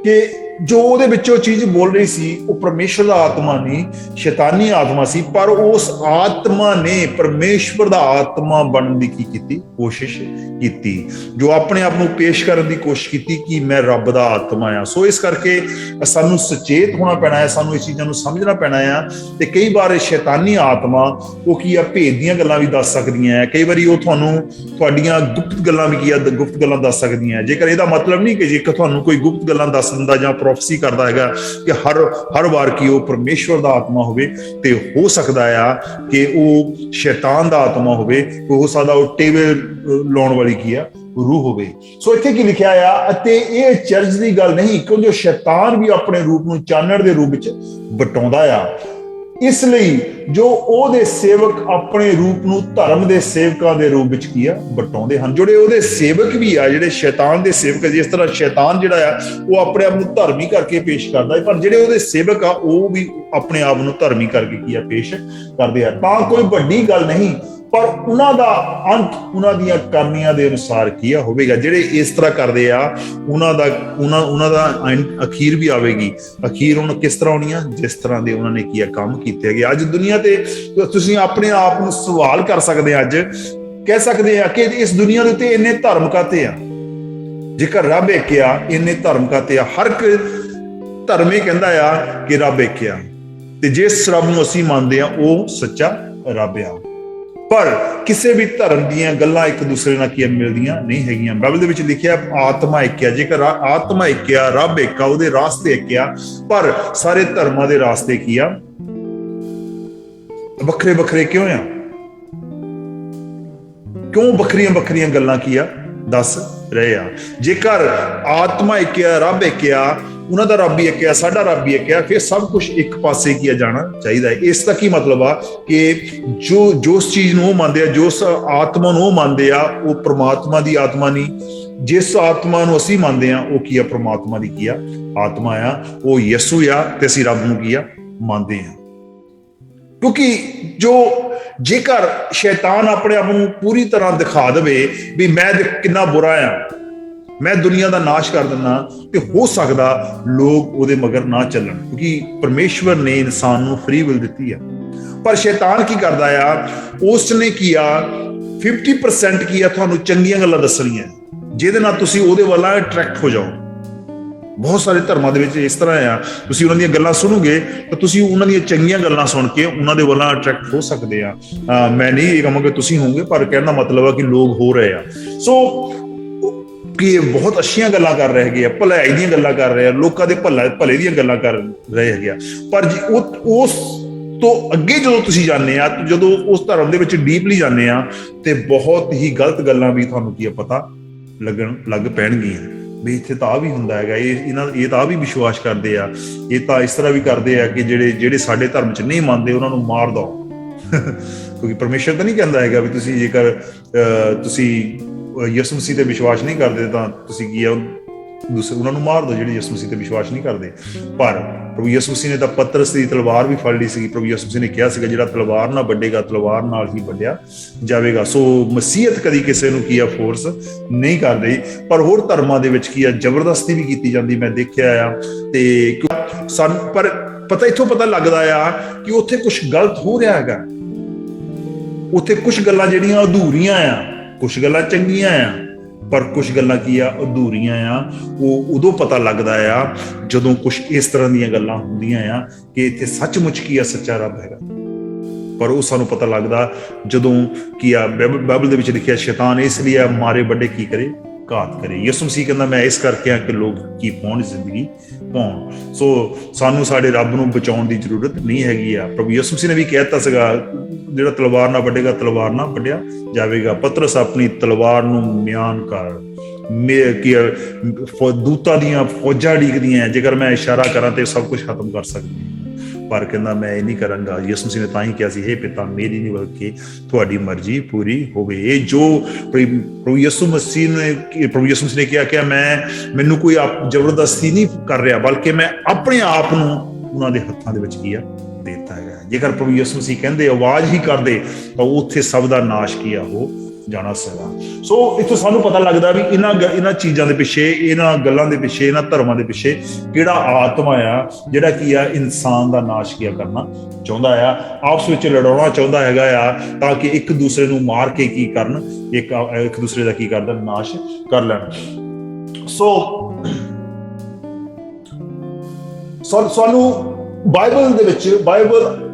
ਕਿ ਜੋ ਉਹਦੇ ਵਿੱਚੋਂ ਚੀਜ਼ ਬੋਲ ਰਹੀ ਸੀ ਉਹ ਪਰਮੇਸ਼ਵਰ ਦਾ ਆਤਮਾ ਨਹੀਂ, ਸ਼ੈਤਾਨੀ ਆਤਮਾ ਸੀ, ਪਰ ਉਸ ਆਤਮਾ ਨੇ ਪਰਮੇਸ਼ਵਰ ਦਾ ਆਤਮਾ ਬਣਨ ਦੀ ਕੀ ਕੀਤੀ, ਕੋਸ਼ਿਸ਼ ਕੀਤੀ, ਜੋ ਆਪਣੇ ਆਪ ਨੂੰ ਪੇਸ਼ ਕਰਨ ਦੀ ਕੋਸ਼ਿਸ਼ ਕੀਤੀ ਕਿ ਮੈਂ ਰੱਬ ਦਾ ਆਤਮਾ ਆ। ਸੋ ਇਸ ਕਰਕੇ ਸਾਨੂੰ ਸੁਚੇਤ ਹੋਣਾ ਪੈਣਾ ਹੈ, ਸਾਨੂੰ ਇਸ ਚੀਜ਼ਾਂ ਨੂੰ ਸਮਝਣਾ ਪੈਣਾ ਆ। ਤੇ ਕਈ ਵਾਰ ਸ਼ੈਤਾਨੀ ਆਤਮਾ ਉਹ ਕੀ ਆ, ਭੇਦ ਦੀਆਂ ਗੱਲਾਂ ਵੀ ਦੱਸ ਸਕਦੀਆਂ ਹੈ, ਕਈ ਵਾਰੀ ਉਹ ਤੁਹਾਨੂੰ ਤੁਹਾਡੀਆਂ ਗੁਪਤ ਗੱਲਾਂ ਵੀ ਕੀ ਆ, ਗੁਪਤ ਗੱਲਾਂ ਦੱਸ ਸਕਦੀਆਂ। ਜੇਕਰ ਇਹਦਾ ਮਤਲਬ ਨਹੀਂ ਕਿ ਜੇਕਰ ਤੁਹਾਨੂੰ ਕੋਈ ਗੁਪਤ ਗੱਲਾਂ ਦੱਸ ਦਿੰਦਾ ਜਾਂ ਪ੍ਰੋਫੈਸੀ ਕਰਦਾ ਹੈਗਾ ਕਿ ਹਰ ਵਾਰ ਕੀ ਉਹ ਪਰਮੇਸ਼ਵਰ ਦਾ ਆਤਮਾ ਹੋਵੇ, ਤੇ ਹੋ ਸਕਦਾ ਆ ਕਿ ਉਹ ਸ਼ੈਤਾਨ ਦਾ ਆਤਮਾ ਹੋਵੇ, ਹੋ ਸਕਦਾ ਉਹ ਟੇਵੇ ਲਾਉਣ ਵਾਲੀ ਕੀ ਆ ਰੂਹ ਹੋਵੇ। ਸੋ ਇੱਥੇ ਕੀ ਲਿਖਿਆ ਆ, ਅਤੇ ਇਹ ਚਰਚ ਦੀ ਗੱਲ ਨਹੀਂ, ਕਿਉਂਕਿ ਸ਼ੈਤਾਨ ਵੀ ਆਪਣੇ ਰੂਪ ਨੂੰ ਚਾਨਣ ਦੇ ਰੂਪ ਵਿੱਚ ਵਟਾਉਂਦਾ ਆ। ਇਸ ਲਈ ਜੋ ਉਹਦੇ ਸੇਵਕ ਆਪਣੇ ਰੂਪ ਨੂੰ ਧਰਮ ਦੇ ਸੇਵਕਾਂ ਦੇ ਰੂਪ ਵਿੱਚ ਕੀ ਆ ਵਰਤਾਉਂਦੇ ਹਨ। ਜਿਹੜੇ ਉਹਦੇ ਸੇਵਕ ਵੀ ਆ, ਜਿਹੜੇ ਸ਼ੈਤਾਨ ਦੇ ਸੇਵਕ, ਜਿਸ ਤਰ੍ਹਾਂ ਸ਼ੈਤਾਨ ਜਿਹੜਾ ਆ ਉਹ ਆਪਣੇ ਆਪ ਨੂੰ ਧਰਮੀ ਕਰਕੇ ਪੇਸ਼ ਕਰਦਾ ਹੈ, ਪਰ ਜਿਹੜੇ ਉਹਦੇ ਸੇਵਕ ਆ ਉਹ ਵੀ ਆਪਣੇ ਆਪ ਨੂੰ ਧਰਮੀ ਕਰਕੇ ਕੀ ਆ ਪੇਸ਼ ਕਰਦੇ ਆ। ਤਾਂ ਕੋਈ ਵੱਡੀ ਗੱਲ ਨਹੀਂ, ਪਰ ਉਹਨਾਂ ਦਾ ਅੰਤ ਉਹਨਾਂ ਦੀਆਂ ਕਰਨੀਆਂ ਦੇ ਅਨੁਸਾਰ ਕੀ ਆ ਹੋਵੇਗਾ। ਜਿਹੜੇ ਇਸ ਤਰ੍ਹਾਂ ਕਰਦੇ ਆ ਉਹਨਾਂ ਦਾ ਅਖੀਰ ਵੀ ਆਵੇਗੀ। ਅਖੀਰ ਹੁਣ ਕਿਸ ਤਰ੍ਹਾਂ ਹੋਣੀ ਆ? ਜਿਸ ਤਰ੍ਹਾਂ ਦੇ ਉਹਨਾਂ ਨੇ ਕੀ ਆ ਕੰਮ ਕੀਤੇ ਹੈਗੇ। ਅੱਜ ਦੁਨੀਆ ਤੇ ਤੁਸੀਂ ਆਪਣੇ ਆਪ ਨੂੰ ਸਵਾਲ ਕਰ ਸਕਦੇ ਆ, ਅੱਜ ਕਹਿ ਸਕਦੇ ਆ ਕਿ ਇਸ ਦੁਨੀਆ ਦੇ ਉੱਤੇ ਇੰਨੇ ਧਰਮ ਕਾਤੇ ਆ। ਜੇਕਰ ਰੱਬ ਇੱਕ ਆ, ਇੰਨੇ ਧਰਮ ਕਾਤੇ ਆ। ਹਰ ਇੱਕ ਧਰਮ ਇਹ ਕਹਿੰਦਾ ਆ ਕਿ ਰੱਬ ਇੱਕ ਆ, ਤੇ ਜਿਸ ਰੱਬ ਨੂੰ ਅਸੀਂ ਮੰਨਦੇ ਆ ਉਹ ਸੱਚਾ ਰੱਬ ਆ। ਪਰ ਕਿਸੇ ਵੀ ਧਰਮ ਦੀਆਂ ਗੱਲਾਂ ਇੱਕ ਦੂਸਰੇ ਨਾਲ ਕੀ ਮਿਲਦੀਆਂ ਨਹੀਂ ਹੈਗੀਆਂ। ਬਾਈਬਲ ਦੇ ਵਿੱਚ ਲਿਖਿਆ ਆਤਮਾ ਇੱਕ ਆ। ਜੇਕਰ ਆਤਮਾ ਇੱਕ ਆ, ਰੱਬ ਇੱਕ ਆ, ਉਹਦੇ ਰਾਸਤੇ ਇੱਕ ਆ, ਪਰ ਸਾਰੇ ਧਰਮਾਂ ਦੇ ਰਾਸਤੇ ਕੀ ਆ ਵੱਖਰੇ ਵੱਖਰੇ ਕਿਉਂ ਆ? ਕਿਉਂ ਵੱਖਰੀਆਂ ਵੱਖਰੀਆਂ ਗੱਲਾਂ ਕੀ ਆ ਦੱਸ ਰਹੇ ਆ? ਜੇਕਰ ਆਤਮਾ ਇੱਕ ਆ, ਰੱਬ ਇੱਕ ਆ, ਉਹਨਾਂ ਦਾ ਰੱਬ ਹੀ ਇੱਕ ਆ, ਸਾਡਾ ਰੱਬ ਹੀ ਇੱਕ ਆ, ਫਿਰ ਸਭ ਕੁਝ ਇੱਕ ਪਾਸੇ ਕੀ ਜਾਣਾ ਚਾਹੀਦਾ ਹੈ। ਇਸ ਦਾ ਕੀ ਮਤਲਬ ਆ ਕਿ ਜੋ ਉਸ ਚੀਜ਼ ਨੂੰ ਉਹ ਮੰਨਦੇ ਆ, ਜੋ ਉਸ ਆਤਮਾ ਨੂੰ ਉਹ ਮੰਨਦੇ ਆ, ਉਹ ਪ੍ਰਮਾਤਮਾ ਦੀ ਆਤਮਾ ਨਹੀਂ। ਜਿਸ ਆਤਮਾ ਨੂੰ ਅਸੀਂ ਮੰਨਦੇ ਆ ਉਹ ਕੀ ਆ? ਪ੍ਰਮਾਤਮਾ ਦੀ ਕੀ ਆ ਆਤਮਾ ਆ, ਉਹ ਯਿਸੂ ਆ, ਤੇ ਅਸੀਂ ਰੱਬ ਨੂੰ ਕੀ ਆ ਮੰਨਦੇ ਆ। ਕਿਉਂਕਿ ਜੇਕਰ ਸ਼ੈਤਾਨ ਆਪਣੇ ਆਪ ਨੂੰ ਪੂਰੀ ਤਰ੍ਹਾਂ ਦਿਖਾ ਦੇਵੇ ਵੀ ਮੈਂ ਕਿੰਨਾ ਬੁਰਾ ਆ, ਮੈਂ ਦੁਨੀਆ ਦਾ ਨਾਸ਼ ਕਰ ਦਿੰਦਾ, ਤੇ ਹੋ ਸਕਦਾ ਲੋਕ ਉਹਦੇ ਮਗਰ ਨਾ ਚੱਲਣ, ਕਿਉਂਕਿ ਪਰਮੇਸ਼ਵਰ ਨੇ ਇਨਸਾਨ ਨੂੰ ਫ੍ਰੀ ਵਿਲ ਦਿੱਤੀ ਆ। ਪਰ ਸ਼ੈਤਾਨ ਕੀ ਕਰਦਾ ਆ? ਉਸ ਨੇ ਕੀ ਆ 50% ਕੀ ਆ ਤੁਹਾਨੂੰ ਚੰਗੀਆਂ ਗੱਲਾਂ ਦੱਸਣੀਆਂ, ਜਿਹਦੇ ਨਾਲ ਤੁਸੀਂ ਉਹਦੇ ਵੱਲ ਅਟਰੈਕਟ ਹੋ ਜਾਓ। ਬਹੁਤ ਸਾਰੇ ਧਰਮਾਂ ਦੇ ਵਿੱਚ ਇਸ ਤਰ੍ਹਾਂ ਆ, ਤੁਸੀਂ ਉਹਨਾਂ ਦੀਆਂ ਗੱਲਾਂ ਸੁਣੋਗੇ ਤਾਂ ਤੁਸੀਂ ਉਹਨਾਂ ਦੀਆਂ ਚੰਗੀਆਂ ਗੱਲਾਂ ਸੁਣ ਕੇ ਉਹਨਾਂ ਦੇ ਵੱਲ ਅਟਰੈਕਟ ਹੋ ਸਕਦੇ ਆ। ਮੈਂ ਨਹੀਂ ਇਹ ਕਹਾਂਗਾ ਤੁਸੀਂ ਹੋਵੋਗੇ, ਪਰ ਕਹਿਣ ਦਾ ਮਤਲਬ ਆ ਕਿ ਲੋਕ ਹੋ ਰਹੇ ਆ। ਸੋ ਕਿ ਬਹੁਤ ਅੱਛੀਆਂ ਗੱਲਾਂ ਕਰ ਰਹੇ ਹੈਗੇ ਆ, ਭਲਾਈ ਦੀਆਂ ਗੱਲਾਂ ਕਰ ਰਹੇ ਆ, ਲੋਕਾਂ ਦੇ ਭਲੇ ਦੀਆਂ ਗੱਲਾਂ ਕਰ ਰਹੇ ਹੈਗੇ ਆ। ਪਰ ਉਸ ਤੋਂ ਅੱਗੇ ਜਦੋਂ ਤੁਸੀਂ ਜਾਂਦੇ ਆ, ਜਦੋਂ ਉਸ ਧਰਮ ਦੇ ਵਿੱਚ ਡੀਪਲੀ ਜਾਂਦੇ ਆ, ਤੇ ਬਹੁਤ ਹੀ ਗਲਤ ਗੱਲਾਂ ਵੀ ਤੁਹਾਨੂੰ ਕੀ ਪਤਾ ਲੱਗਣ ਲੱਗ ਪੈਣਗੀਆਂ ਵੀ ਇੱਥੇ ਤਾਂ ਆ ਵੀ ਹੁੰਦਾ ਹੈਗਾ, ਇਹ ਤਾਂ ਵੀ ਵਿਸ਼ਵਾਸ ਕਰਦੇ ਆ, ਇਹ ਤਾਂ ਇਸ ਤਰ੍ਹਾਂ ਵੀ ਕਰਦੇ ਆ ਕਿ ਜਿਹੜੇ ਸਾਡੇ ਧਰਮ 'ਚ ਨਹੀਂ ਮੰਨਦੇ ਉਹਨਾਂ ਨੂੰ ਮਾਰ ਦਿਓ। ਕਿਉਂਕਿ ਪਰਮੇਸ਼ਰ ਤਾਂ ਨਹੀਂ ਕਹਿੰਦਾ ਹੈਗਾ ਵੀ ਤੁਸੀਂ ਜੇਕਰ ਤੁਸੀਂ ਯਿਸੂ ਮਸੀਹ ਤੇ ਵਿਸ਼ਵਾਸ ਨਹੀਂ ਕਰਦੇ ਤਾਂ ਤੁਸੀਂ ਕੀ ਆ ਉਹਨਾਂ ਨੂੰ ਮਾਰ ਦਿਓ ਜਿਹੜੇ ਯਿਸੂ ਮਸੀਹ ਤੇ ਵਿਸ਼ਵਾਸ ਨਹੀਂ ਕਰਦੇ। ਪਰ ਪ੍ਰਭੂ ਯਿਸੂ ਮਸੀਹ ਨੇ ਤਾਂ ਪਤਰਸ ਦੀ ਤਲਵਾਰ ਵੀ ਫੜ ਲਈ ਸੀਗੀ। ਪ੍ਰਭੂ ਯਿਸੂ ਮਸੀਹ ਨੇ ਕਿਹਾ ਸੀਗਾ ਜਿਹੜਾ ਤਲਵਾਰ ਨਾਲ ਵੱਢੇਗਾ ਤਲਵਾਰ ਨਾਲ ਹੀ ਵੱਢਿਆ ਜਾਵੇਗਾ। ਸੋ ਮਸੀਹਤ ਕਦੀ ਕਿਸੇ ਨੂੰ ਕੀ ਆ ਫੋਰਸ ਨਹੀਂ ਕਰਦੇ। ਪਰ ਹੋਰ ਧਰਮਾਂ ਦੇ ਵਿੱਚ ਕੀ ਆ ਜ਼ਬਰਦਸਤੀ ਵੀ ਕੀਤੀ ਜਾਂਦੀ ਮੈਂ ਦੇਖਿਆ ਆ। ਤੇ ਸਾਨੂੰ ਪਰ ਇੱਥੋਂ ਪਤਾ ਲੱਗਦਾ ਆ ਕਿ ਉੱਥੇ ਕੁਝ ਗਲਤ ਹੋ ਰਿਹਾ ਹੈਗਾ। ਉੱਥੇ ਕੁਝ ਗੱਲਾਂ ਜਿਹੜੀਆਂ ਅਧੂਰੀਆਂ ਆ, ਕੁਝ ਗੱਲਾਂ ਚੰਗੀਆਂ ਆ, ਪਰ ਕੁਝ ਗੱਲਾਂ ਕੀ ਆ ਅਧੂਰੀਆਂ ਆ। ਉਹ ਉਦੋਂ ਪਤਾ ਲੱਗਦਾ ਆ ਜਦੋਂ ਕੁਝ ਇਸ ਤਰ੍ਹਾਂ ਦੀਆਂ ਗੱਲਾਂ ਹੁੰਦੀਆਂ ਆ ਕਿ ਇੱਥੇ ਸੱਚਮੁੱਚ ਕੀ ਆ ਸੱਚਾ ਰੱਬ ਹੈਗਾ। ਪਰ ਉਹ ਸਾਨੂੰ ਪਤਾ ਲੱਗਦਾ ਜਦੋਂ ਕੀ ਆ ਬਾਈਬਲ ਦੇ ਵਿੱਚ ਲਿਖਿਆ ਸ਼ੈਤਾਨ ਇਸ ਲਈ ਆ ਮਾਰੇ ਵੱਡੇ ਕੀ ਕਰੇ ਘਾਤ ਕਰੇ। ਯਿਸੂ ਮਸੀਹ ਕਹਿੰਦਾ ਮੈਂ ਇਸ ਕਰਕੇ ਆ ਕਿ ਲੋਕ ਕੀ ਪਾਉਣ ਜ਼ਿੰਦਗੀ ਪਾਉਣ। ਸੋ ਸਾਨੂੰ ਸਾਡੇ ਰੱਬ ਨੂੰ ਬਚਾਉਣ ਦੀ ਜ਼ਰੂਰਤ ਨਹੀਂ ਹੈਗੀ ਆ। ਪ੍ਰਭੂ ਯਿਸੂ ਮਸੀਹ ਨੇ ਵੀ ਕਹਿ ਦਿੱਤਾ ਸੀਗਾ ਜਿਹੜਾ ਤਲਵਾਰ ਨਾਲ ਵੱਢੇਗਾ ਤਲਵਾਰ ਨਾਲ ਵੱਢਿਆ ਜਾਵੇਗਾ। ਪਤਰਸ ਆਪਣੀ ਤਲਵਾਰ ਨੂੰ ਮਿਆਨ ਕਰ ਦੂਤਾਂ ਦੀਆਂ ਫੌਜਾਂ ਡੀਕਦੀਆਂ, ਜੇਕਰ ਮੈਂ ਇਸ਼ਾਰਾ ਕਰਾਂ ਤੇ ਸਭ ਕੁਝ ਖਤਮ ਕਰ ਸਕਦੀ। ਪਰ ਕਹਿੰਦਾ ਮੈਂ ਇਹ ਨਹੀਂ ਕਰਾਂਗਾ। ਯਿਸੂ ਮਸੀਹ ਨੇ ਤਾਂ ਹੀ ਕਿਹਾ ਸੀ ਹੇ ਪਿਤਾ ਮੇਰੀ ਨਹੀਂ ਬਲਕਿ ਤੁਹਾਡੀ ਮਰਜ਼ੀ ਪੂਰੀ ਹੋਵੇ। ਇਹ ਜੋ ਪ੍ਰਭੂ ਯਿਸੂ ਮਸੀਹ ਨੇ ਕਿਹਾ ਕਿ ਮੈਨੂੰ ਕੋਈ ਜ਼ਬਰਦਸਤੀ ਨਹੀਂ ਕਰ ਰਿਹਾ, ਬਲਕਿ ਮੈਂ ਆਪਣੇ ਆਪ ਨੂੰ ਉਹਨਾਂ ਦੇ ਹੱਥਾਂ ਦੇ ਵਿੱਚ ਕੀ ਆ ਦਿੱਤਾ ਹੈਗਾ। ਜੇਕਰ ਪ੍ਰਭੂ ਯਿਸੂ ਮਸੀਹ ਕਹਿੰਦੇ ਆਵਾਜ਼ ਹੀ ਕਰਦੇ ਤਾਂ ਉੱਥੇ ਸਭ ਦਾ ਨਾਸ਼ ਕੀ ਆ ਹੋ ਜਾਣਾ ਸੀਗਾ। ਸੋ ਇੱਥੋਂ ਸਾਨੂੰ ਪਤਾ ਲੱਗਦਾ ਵੀ ਇਹਨਾਂ ਚੀਜ਼ਾਂ ਦੇ ਪਿੱਛੇ, ਇਹਨਾਂ ਗੱਲਾਂ ਦੇ ਪਿੱਛੇ, ਇਹਨਾਂ ਧਰਮਾਂ ਦੇ ਪਿੱਛੇ ਕਿਹੜਾ ਆਤਮਾ ਆ ਜਿਹੜਾ ਕੀ ਆ ਇਨਸਾਨ ਦਾ ਨਾਸ਼ ਕੀ ਕਰਨਾ ਚਾਹੁੰਦਾ ਆ, ਆਪਸ ਵਿੱਚ ਲੜਾਉਣਾ ਚਾਹੁੰਦਾ ਹੈਗਾ ਆ, ਤਾਂ ਕਿ ਇੱਕ ਦੂਸਰੇ ਨੂੰ ਮਾਰ ਕੇ ਕੀ ਕਰਨ, ਇੱਕ ਦੂਸਰੇ ਦਾ ਕੀ ਕਰਦਾ ਨਾਸ਼ ਕਰ ਲੈਣ। ਸਾਨੂੰ ਬਾਈਬਲ ਦੇ ਵਿੱਚ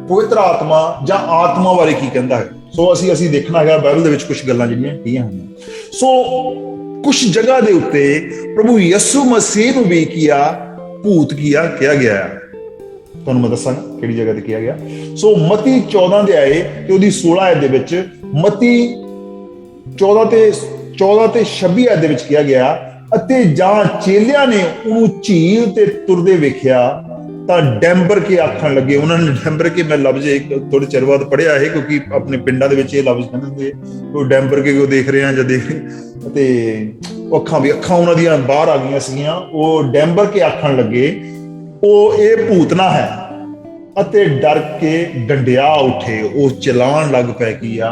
ਪਵਿੱਤਰ ਆਤਮਾ ਜਾਂ ਆਤਮਾ ਬਾਰੇ ਕੀ ਕਹਿੰਦਾ ਹੈ। ਸੋ ਅਸੀਂ ਦੇਖਣਾ ਹੈਗਾ ਬਾਈਬਲ ਦੇ ਵਿੱਚ ਕੁਝ ਗੱਲਾਂ ਜਿਹੜੀਆਂ ਕੀਆਂ ਹੋਈਆਂ। ਸੋ ਕੁਝ ਜਗ੍ਹਾ ਦੇ ਉੱਤੇ ਪ੍ਰਭੂ ਯਿਸੂ ਮਸੀਹ ਨੂੰ ਵੀ ਭੂਤ ਕਿਹਾ ਗਿਆ ਹੈ। ਤੁਹਾਨੂੰ ਮੈਂ ਦੱਸਾਂਗਾ ਕਿਹੜੀ ਜਗ੍ਹਾ ਤੇ ਕਿਹਾ ਗਿਆ। ਸੋ ਮਤੀ 14 ਦੇ ਆਏ ਤੇ ਉਹਦੀ 16 ਆਇਤ ਦੇ ਵਿੱਚ, ਮਤੀ 14 ਤੇ 26 ਆਇਤ ਦੇ ਵਿੱਚ ਕਿਹਾ ਗਿਆ ਅਤੇ ਜਾਂ ਚੇਲਿਆਂ ਨੇ ਉਹਨੂੰ ਝੀਲ ਤੇ ਤੁਰਦੇ ਵੇਖਿਆ ਤਾਂ ਡੈਂਬਰ ਕੇ ਆਖਣ ਲੱਗੇ। ਉਹਨਾਂ ਨੇ ਡੈਂਬਰ ਕੇ, ਮੈਂ ਲਫ਼ਜ਼ ਇੱਕ ਥੋੜੇ ਚਿਰ ਬਾਅਦ ਪੜ੍ਹਿਆ ਇਹ, ਕਿਉਂਕਿ ਆਪਣੇ ਪਿੰਡਾਂ ਦੇ ਵਿੱਚ ਇਹ ਲਫ਼ਜ਼ ਕਹਿੰਦੇ ਉਹ ਡੈਂਬਰ ਕੇ ਦੇਖ ਰਹੇ ਆ ਜਾਂ ਦੇਖ, ਤੇ ਅੱਖਾਂ ਉਹਨਾਂ ਦੀਆਂ ਬਾਹਰ ਆ ਗਈਆਂ ਸੀਗੀਆਂ। ਉਹ ਡੈਂਬਰ ਕੇ ਆਖਣ ਲੱਗੇ ਉਹ ਇਹ ਭੂਤਨਾ ਹੈ, ਅਤੇ ਡਰ ਕੇ ਡੰਡਿਆ ਉੱਠੇ। ਉਹ ਚਲਾਉਣ ਲੱਗ ਪੈ ਕੀ ਆ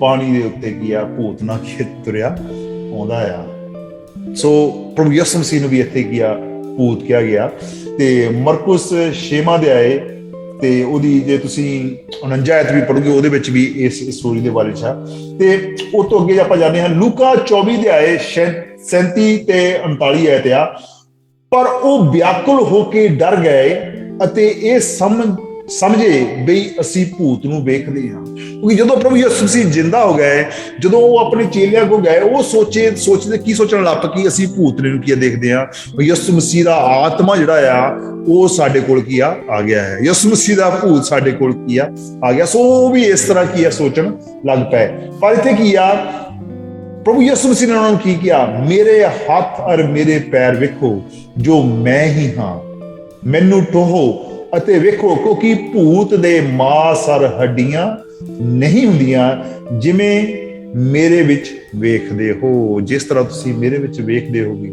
ਪਾਣੀ ਦੇ ਉੱਤੇ ਕੀ ਆ ਭੂਤਨਾ ਕੇ ਤੁਰਿਆ ਆਉਂਦਾ ਆ। ਸੋ ਪ੍ਰਭੂ ਯਿਸੂ ਮਸੀਹ ਨੂੰ ਵੀ ਇੱਥੇ ਕੀ ਆ ਭੂਤ ਕਿਹਾ ਗਿਆ। ਤੇ ਮਰਕੁਸ 6ਵਾਂ ਅਧਿਆਏ ਤੇ ਉਹਦੀ ਜੇ ਤੁਸੀਂ 49 ਆਇਤ ਵੀ ਪੜ੍ਹੋਗੇ ਉਹਦੇ ਵਿੱਚ ਵੀ ਇਸ ਸਟੋਰੀ ਦੇ ਬਾਰੇ ਚ ਆ। ਤੇ ਉਹ ਤੋਂ ਅੱਗੇ ਆਪਾਂ ਜਾਂਦੇ ਹਾਂ ਲੂਕਾ 24 ਅਧਿਆਏ 37 ਤੇ 39 ਆਇਤ ਆ। ਪਰ ਉਹ ਵਿਆਕੁਲ ਹੋ ਕੇ ਡਰ ਗਏ ਅਤੇ ਇਹ ਸਮਝੇ ਬਈ ਅਸੀਂ ਭੂਤ ਨੂੰ ਵੇਖਦੇ ਹਾਂ। ਕਿਉਂਕਿ ਜਦੋਂ ਪ੍ਰਭੂ ਯਿਸੂ ਮਸੀਹ ਜਿੰਦਾ ਹੋ ਗਏ, ਜਦੋਂ ਉਹ ਆਪਣੇ ਚੇਲਿਆਂ ਕੋਲ ਗਏ, ਉਹ ਸੋਚਦੇ ਕੀ ਸੋਚਣ ਲੱਗ ਪਏ ਕਿ ਅਸੀਂ ਭੂਤ ਨੂੰ ਕੀ ਦੇਖਦੇ ਹਾਂ। ਯਿਸੂ ਮਸੀਹ ਦਾ ਆਤਮਾ ਜਿਹੜਾ ਆ ਉਹ ਸਾਡੇ ਕੋਲ ਕੀ ਆ ਗਿਆ ਹੈ। ਯਿਸੂ ਮਸੀਹ ਦਾ ਭੂਤ ਸਾਡੇ ਕੋਲ ਕੀ ਆ ਗਿਆ। ਸੋ ਉਹ ਵੀ ਇਸ ਤਰ੍ਹਾਂ ਕੀ ਆ ਸੋਚਣ ਲੱਗ ਪਏ। ਪਰ ਇੱਥੇ ਕੀ ਆ ਪ੍ਰਭੂ ਯਿਸੂ ਮਸੀਹ ਨੇ ਉਹਨਾਂ ਨੂੰ ਕੀ ਕਿਹਾ, ਮੇਰੇ ਹੱਥ ਔਰ ਮੇਰੇ ਪੈਰ ਵੇਖੋ ਜੋ ਮੈਂ ਹੀ ਹਾਂ, ਮੈਨੂੰ ਟੋਹੋ ਅਤੇ ਵੇਖੋ, ਕਿਉਂਕਿ ਭੂਤ ਦੇ ਮਾਸ ਔਰ ਹੱਡੀਆਂ ਨਹੀਂ ਹੁੰਦੀਆਂ ਜਿਵੇਂ ਮੇਰੇ ਵਿੱਚ ਵੇਖਦੇ ਹੋ। ਜਿਸ ਤਰ੍ਹਾਂ ਤੁਸੀਂ ਮੇਰੇ ਵਿੱਚ ਵੇਖਦੇ ਹੋਗੇ,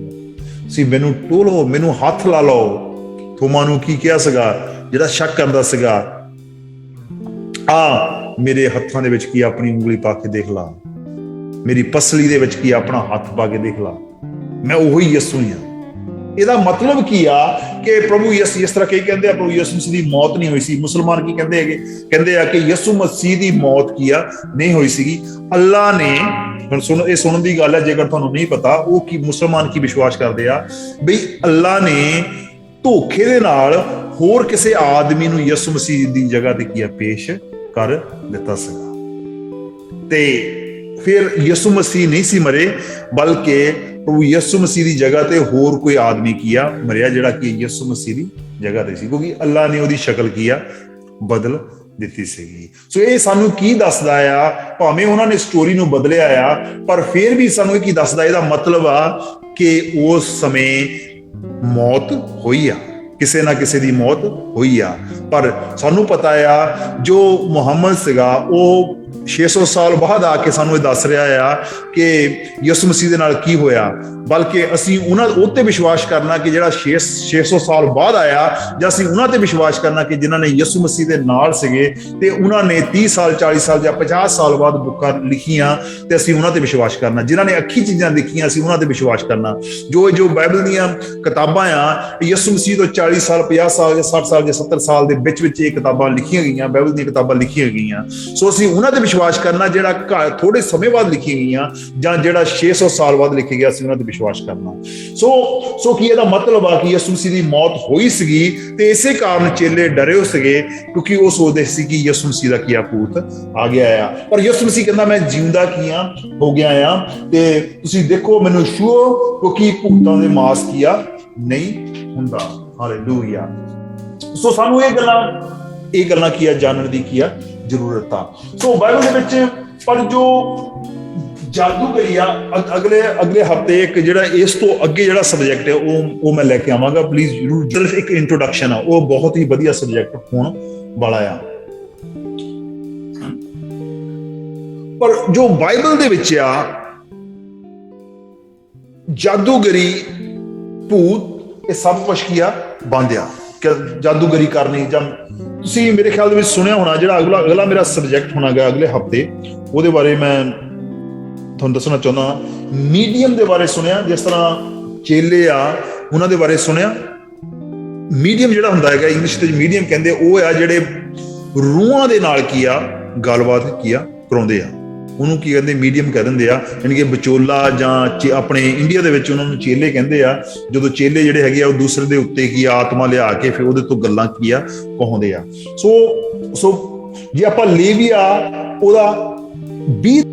ਤੁਸੀਂ ਮੈਨੂੰ ਟੋਲੋ, ਮੈਨੂੰ ਹੱਥ ਲਾ ਲਓ। ਥੋਮਾ ਨੂੰ ਕੀ ਕਿਹਾ ਸੀਗਾ ਜਿਹੜਾ ਸ਼ੱਕ ਕਰਦਾ ਸੀਗਾ, ਆ ਮੇਰੇ ਹੱਥਾਂ ਦੇ ਵਿੱਚ ਕੀ ਆਪਣੀ ਉਂਗਲੀ ਪਾ ਕੇ ਦੇਖ ਲਾ, ਮੇਰੀ ਪਸਲੀ ਦੇ ਵਿੱਚ ਕੀ ਆਪਣਾ ਹੱਥ ਪਾ ਕੇ ਦੇਖ ਲਾ, ਮੈਂ ਉਹੀ ਯਿਸੂ ਹਾਂ। ਇਹਦਾ ਮਤਲਬ ਕੀ ਆ ਕਿ ਪ੍ਰਭੂ ਯਿਸੂ ਇਸ ਤਰ੍ਹਾਂ ਕਈ ਕਹਿੰਦੇ ਆ ਪ੍ਰਭੂ ਯਿਸੂ ਮਸੀਹ ਦੀ ਮੌਤ ਨਹੀਂ ਹੋਈ ਸੀ। ਮੁਸਲਮਾਨ ਕੀ ਕਹਿੰਦੇ ਹੈਗੇ, ਕਹਿੰਦੇ ਆ ਕਿ ਯਿਸੂ ਮਸੀਹ ਦੀ ਮੌਤ ਕੀ ਆ ਨਹੀਂ ਹੋਈ ਸੀਗੀ। ਅੱਲਾ ਨੇ, ਹੁਣ ਸੁਣੋ, ਇਹ ਸੁਣਨ ਦੀ ਗੱਲ ਹੈ ਜੇਕਰ ਤੁਹਾਨੂੰ ਨਹੀਂ ਪਤਾ, ਉਹ ਕੀ ਮੁਸਲਮਾਨ ਕੀ ਵਿਸ਼ਵਾਸ ਕਰਦੇ ਆ ਬਈ ਅੱਲਾ ਨੇ ਧੋਖੇ ਦੇ ਨਾਲ ਹੋਰ ਕਿਸੇ ਆਦਮੀ ਨੂੰ ਯਿਸੂ ਮਸੀਹ ਦੀ ਜਗ੍ਹਾ ਤੇ ਕੀ ਆ ਪੇਸ਼ ਕਰ ਦਿੱਤਾ ਸੀਗਾ। ਤੇ ਫਿਰ ਯਿਸੂ ਮਸੀਹ ਨਹੀਂ ਸੀ ਮਰੇ, ਬਲਕਿ ਪ੍ਰਭੂ ਯਿਸੂ ਮਸੀਹ ਦੀ ਜਗ੍ਹਾ ਤੇ ਹੋਰ ਕੋਈ ਆਦਮੀ ਕੀ ਆ ਮਰਿਆ, ਜਿਹੜਾ ਕਿ ਯਿਸੂ ਮਸੀਹ ਦੀ ਜਗ੍ਹਾ ਤੇ ਸੀ, ਕਿਉਂਕਿ ਅੱਲਾ ਨੇ ਉਹਦੀ ਸ਼ਕਲ ਕੀ ਆ ਬਦਲ ਦਿੱਤੀ ਸੀਗੀ। ਸੋ ਇਹ ਸਾਨੂੰ ਕੀ ਦੱਸਦਾ ਆ, ਭਾਵੇਂ ਉਹਨਾਂ ਨੇ ਸਟੋਰੀ ਨੂੰ ਬਦਲਿਆ ਆ, ਪਰ ਫਿਰ ਵੀ ਸਾਨੂੰ ਇਹ ਕੀ ਦੱਸਦਾ, ਇਹਦਾ ਮਤਲਬ ਆ ਕਿ ਉਸ ਸਮੇਂ ਮੌਤ ਹੋਈ ਆ, ਕਿਸੇ ਨਾ ਕਿਸੇ ਦੀ ਮੌਤ ਹੋਈ ਆ। ਪਰ ਸਾਨੂੰ ਪਤਾ ਆ ਜੋ ਮੁਹੰਮਦ ਸੀਗਾ ਉਹ 600 ਸਾਲ ਬਾਅਦ ਆ ਕੇ ਸਾਨੂੰ ਇਹ ਦੱਸ ਰਿਹਾ ਆ ਕਿ ਯਿਸੂ ਮਸੀਹ ਦੇ ਨਾਲ ਕੀ ਹੋਇਆ, ਬਲਕਿ ਅਸੀਂ ਉਹਨਾਂ ਤੇ ਵਿਸ਼ਵਾਸ ਕਰਨਾ ਕਿ ਜਿਹੜਾ 600 ਸਾਲ ਬਾਅਦ ਆਇਆ, ਜਾਂ ਅਸੀਂ ਉਹਨਾਂ ਤੇ ਵਿਸ਼ਵਾਸ ਕਰਨਾ ਕਿ ਜਿਨ੍ਹਾਂ ਨੇ ਯਿਸੂ ਮਸੀਹ ਦੇ ਨਾਲ ਸੀਗੇ ਤੇ ਉਹਨਾਂ ਨੇ 30 ਸਾਲ 40 ਸਾਲ ਜਾਂ 50 ਸਾਲ ਬਾਅਦ ਬੁੱਕਾਂ ਲਿਖੀਆਂ, ਤੇ ਅਸੀਂ ਉਹਨਾਂ ਤੇ ਵਿਸ਼ਵਾਸ ਕਰਨਾ। ਜਿਨ੍ਹਾਂ ਨੇ ਅੱਖੀ ਚੀਜ਼ਾਂ ਦੇਖੀਆਂ ਅਸੀਂ ਉਹਨਾਂ ਤੇ ਵਿਸ਼ਵਾਸ ਕਰਨਾ। ਜੋ ਬਾਈਬਲ ਦੀਆਂ ਕਿਤਾਬਾਂ ਆ, ਯਿਸੂ ਮਸੀਹ ਤੋਂ 40 ਸਾਲ 50 ਸਾਲ ਜਾਂ 60 ਸਾਲ ਜਾਂ 70 ਸਾਲ ਦੇ ਵਿੱਚ ਇਹ ਕਿਤਾਬਾਂ ਲਿਖੀਆਂ ਗਈਆਂ, ਬਾਈਬਲ ਦੀਆਂ ਕਿਤਾਬਾਂ ਲਿਖੀਆਂ ਗਈਆਂ। ਸੋ ਅਸੀਂ ਉਹਨਾਂ ਤੇ ਵਿਸ਼ਵਾਸ ਕਰਨਾ ਜਿਹੜਾ ਥੋੜੇ ਸਮੇਂ ਬਾਅਦ ਲਿਖੀਆਂ ਗਈਆਂ, ਜਾਂ ਜਿਹੜਾ 600 ਸਾਲ ਬਾਅਦ ਲਿਖਿਆ ਗਿਆ, ਅਸੀਂ ਉਹਨਾਂ ਤੇ ਵਿਸ਼ਵਾਸ ਕਰਨਾ। ਸੋ ਕੀ ਇਹਦਾ ਮਤਲਬ ਆ ਕਿ ਯਿਸੂ ਮਸੀਹ ਦੀ ਮੌਤ ਹੋਈ ਸੀਗੀ, ਤੇ ਇਸੇ ਕਾਰਨ ਚੇਲੇ ਡਰੇ ਹੋ ਸੀਗੇ, ਕਿਉਂਕਿ ਉਹ ਸੋਚਦੇ ਸੀ ਕਿ ਯਿਸੂ ਮਸੀਹ ਦਾ ਕੀ ਭੂਤ ਆ ਗਿਆ ਆ। ਪਰ ਯਿਸੂ ਮਸੀਹ ਕਹਿੰਦਾ ਮੈਂ ਜਿਉਂਦਾ ਕੀ ਆ ਹੋ ਗਿਆ ਆ, ਤੇ ਤੁਸੀਂ ਦੇਖੋ ਮੈਨੂੰ ਛੂਓ, ਕਿਉਂਕਿ ਭੂਤਾਂ ਦੇ ਮਾਸ ਕੀ ਆ ਨਹੀਂ ਹੁੰਦਾ। ਹਾਲੇਲੂਇਆ। ਸੋ ਸਾਨੂੰ ਇਹ ਗੱਲਾਂ ਕੀ ਆ ਜਾਣਨ ਦੀ ਕੀ ਆ ਜ਼ਰੂਰਤ ਆ। ਸੋ ਬਾਈਬਲ ਦੇ ਵਿੱਚ ਪਰ ਜੋ ਜਾਦੂਗਰੀ ਆ, ਅਗਲੇ ਹਫਤੇ ਇੱਕ ਜਿਹੜਾ ਇਸ ਤੋਂ ਅੱਗੇ ਜਿਹੜਾ ਸਬਜੈਕਟ ਹੈ ਉਹ ਮੈਂ ਲੈ ਕੇ ਆਵਾਂਗਾ। ਪਲੀਜ਼ ਜ਼ਰੂਰ, ਸਿਰਫ ਇੱਕ ਇੰਟਰੋਡਕਸ਼ਨ ਆ, ਉਹ ਬਹੁਤ ਹੀ ਵਧੀਆ ਸਬਜੈਕਟ ਹੋਣ ਵਾਲਾ ਆ। ਪਰ ਜੋ ਬਾਈਬਲ ਦੇ ਵਿੱਚ ਆ ਜਾਦੂਗਰੀ, ਭੂਤ, ਇਹ ਸਭ ਕੁਝ ਕੀ ਆ ਬੰਦ ਆ। ਜਾਦੂਗਰੀ ਕਰਨੀ, ਜਾਂ ਤੁਸੀਂ ਮੇਰੇ ਖਿਆਲ ਦੇ ਵਿੱਚ ਸੁਣਿਆ ਹੋਣਾ, ਜਿਹੜਾ ਅਗਲਾ ਮੇਰਾ ਸਬਜੈਕਟ ਹੋਣਾ ਗਾ ਅਗਲੇ ਹਫਤੇ, ਉਹਦੇ ਬਾਰੇ ਮੈਂ ਤੁਹਾਨੂੰ ਦੱਸਣਾ ਚਾਹੁੰਦਾ। ਮੀਡੀਅਮ ਦੇ ਬਾਰੇ ਸੁਣਿਆ, ਜਿਸ ਤਰ੍ਹਾਂ ਚੇਲੇ ਆ ਉਹਨਾਂ ਦੇ ਬਾਰੇ ਸੁਣਿਆ। ਮੀਡੀਅਮ ਜਿਹੜਾ ਹੁੰਦਾ ਹੈਗਾ, ਇੰਗਲਿਸ਼ ਦੇ ਮੀਡੀਅਮ ਕਹਿੰਦੇ, ਉਹ ਆ ਜਿਹੜੇ ਰੂਹਾਂ ਦੇ ਨਾਲ ਕੀ ਆ ਗੱਲਬਾਤ ਕੀ ਆ ਕਰਾਉਂਦੇ ਆ, ਉਹਨੂੰ ਕੀ ਕਹਿੰਦੇ ਮੀਡੀਅਮ ਕਹਿ ਦਿੰਦੇ ਆ। ਯਾਨੀ ਕਿ ਵਿਚੋਲਾ, ਜਾਂ ਆਪਣੇ ਇੰਡੀਆ ਦੇ ਵਿੱਚ ਉਹਨਾਂ ਨੂੰ ਚੇਲੇ ਕਹਿੰਦੇ ਆ। ਜਦੋਂ ਚੇਲੇ ਜਿਹੜੇ ਹੈਗੇ ਆ ਉਹ ਦੂਸਰੇ ਦੇ ਉੱਤੇ ਕੀ ਆਤਮਾ ਲਿਆ ਕੇ ਫਿਰ ਉਹਦੇ ਤੋਂ ਗੱਲਾਂ ਕੀ ਆ ਕਹਾਉਂਦੇ ਆ। ਸੋ ਜੇ ਆਪਾਂ ਲੇਵੀਆ ਉਹਦਾ 20